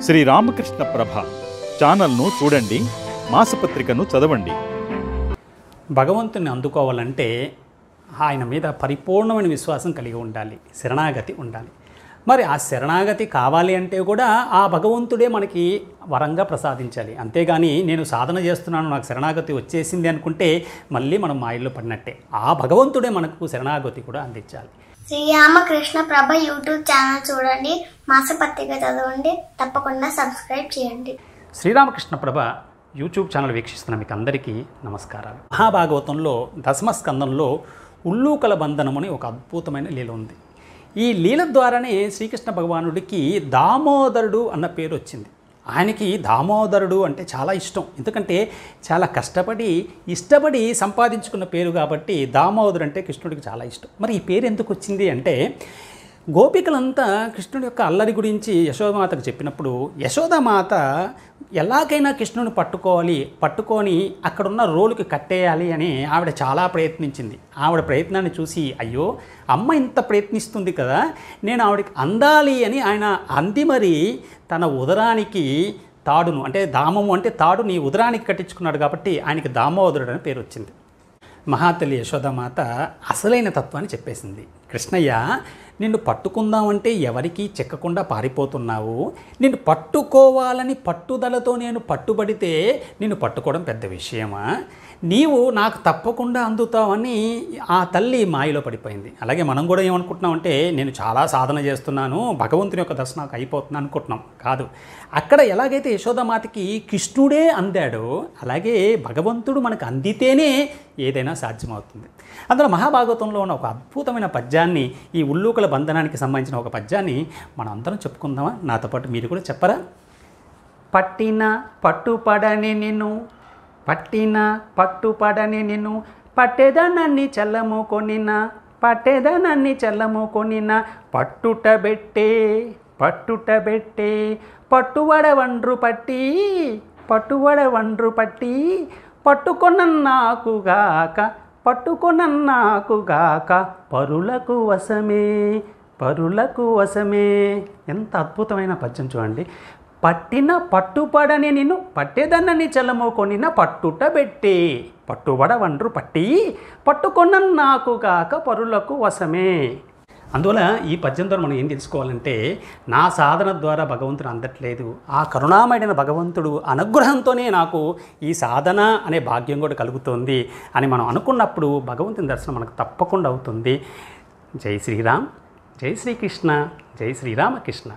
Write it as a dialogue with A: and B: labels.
A: శ్రీ రామకృష్ణ ప్రభ ఛానల్ను చూడండి, మాసపత్రికను చదవండి.
B: భగవంతుని అందుకోవాలంటే ఆయన మీద పరిపూర్ణమైన విశ్వాసం కలిగి ఉండాలి, శరణాగతి ఉండాలి. మరి ఆ శరణాగతి కావాలి అంటే కూడా ఆ భగవంతుడే మనకి వరంగా ప్రసాదించాలి. అంతేగాని నేను సాధన చేస్తున్నాను, నాకు శరణాగతి వచ్చేసింది అనుకుంటే మళ్ళీ మనం మాయల్లో పడినట్టే. ఆ భగవంతుడే మనకు శరణాగతి కూడా అందించాలి.
C: శ్రీ రామకృష్ణ ప్రభ యూట్యూబ్ ఛానల్ చూడండి, మాసపత్రిక చదవండి, తప్పకుండా సబ్స్క్రైబ్ చేయండి.
B: శ్రీరామకృష్ణ ప్రభ యూట్యూబ్ ఛానల్ వీక్షిస్తున్న మీకు అందరికీ నమస్కారాలు. మహాభాగవతంలో దశమస్కందంలో ఉల్లూకల బంధనం అని ఒక అద్భుతమైన లీల ఉంది. ఈ లీల ద్వారానే శ్రీకృష్ణ భగవానుడికి దామోదరుడు అన్న పేరు వచ్చింది. ఆయనకి దామోదరుడు అంటే చాలా ఇష్టం, ఎందుకంటే చాలా కష్టపడి ఇష్టపడి సంపాదించుకున్న పేరు కాబట్టి దామోదరుడు అంటే కృష్ణుడికి చాలా ఇష్టం. మరి ఈ పేరు ఎందుకు వచ్చింది అంటే, గోపికలంతా కృష్ణుడి యొక్క అల్లరి గురించి యశోదామాతకు చెప్పినప్పుడు యశోదామాత ఎలాగైనా కృష్ణుని పట్టుకొని అక్కడున్న రోలుకి కట్టేయాలి అని ఆవిడ చాలా ప్రయత్నించింది. ఆవిడ ప్రయత్నాన్ని చూసి, అయ్యో అమ్మ ఇంత ప్రయత్నిస్తుంది కదా, నేను ఆవిడకి అందాలి అని ఆయన అంది. మరి తన ఉదరానికి తాడును, అంటే దామము అంటే తాడుని ఉదరానికి కట్టించుకున్నాడు కాబట్టి ఆయనకి దామోదరుడు అని పేరు వచ్చింది. మహాతల్లి యశోదామాత అసలైన తత్వాన్ని చెప్పేసింది. కృష్ణయ్య, నిన్ను పట్టుకుందామంటే ఎవరికీ చెక్కకుండా పారిపోతున్నావు. నిన్ను పట్టుకోవాలని పట్టుదలతో నేను పట్టుబడితే నిన్ను పట్టుకోవడం పెద్ద విషయమా? నీవు నాకు తప్పకుండా అందుతావని ఆ తల్లి మాయలో పడిపోయింది. అలాగే మనం కూడా ఏమనుకుంటున్నామంటే, నేను చాలా సాధన చేస్తున్నాను, భగవంతుని యొక్క దర్శనం నాకు అయిపోతుంది అనుకుంటున్నాం. కాదు, అక్కడ ఎలాగైతే యశోదామాతకి కృష్ణుడే అందాడో అలాగే భగవంతుడు మనకు అందితేనే ఏదైనా సాధ్యమవుతుంది. అందులో మహాభాగవతంలో ఉన్న ఒక అద్భుతమైన పద్యాన్ని, ఈ ఉల్లూకల బంధనానికి సంబంధించిన ఒక పద్యాన్ని మనం అందరం చెప్పుకుందామా? నాతో పాటు మీరు కూడా చెప్పరా? పట్టిన పట్టుపడని నిన్ను, పట్టిన పట్టుపడని నిన్ను, పట్టేదనన్ని చల్లముకొనిన, పట్టేదనన్ని చల్లముకొనిన, పట్టుటబెట్టే పట్టువడ వండ్రు పట్టి పట్టుకొనన్నాకుగాక పరులకు వశమే. ఎంత అద్భుతమైన పద్యం చూడండి. పట్టిన పట్టుపడని నిన్ను, పట్టేదన్నని చల్లముకొనిన, పట్టుటబెట్టే పట్టువడ వండ్రు పట్టి పట్టుకొనన్నాకుగాక పరులకు వశమే. అందువల్ల ఈ పద్యం ద్వారా మనం ఏం తెలుసుకోవాలంటే, నా సాధన ద్వారా భగవంతుడు అందట్లేదు, ఆ కరుణామయుడైన భగవంతుడు అనుగ్రహంతోనే నాకు ఈ సాధన అనే భాగ్యం కూడా కలుగుతుంది అని మనం అనుకున్నప్పుడు భగవంతుని దర్శనం మనకు తప్పకుండా అవుతుంది. జై శ్రీరామ్, జై శ్రీకృష్ణ, జై శ్రీరామకృష్ణ.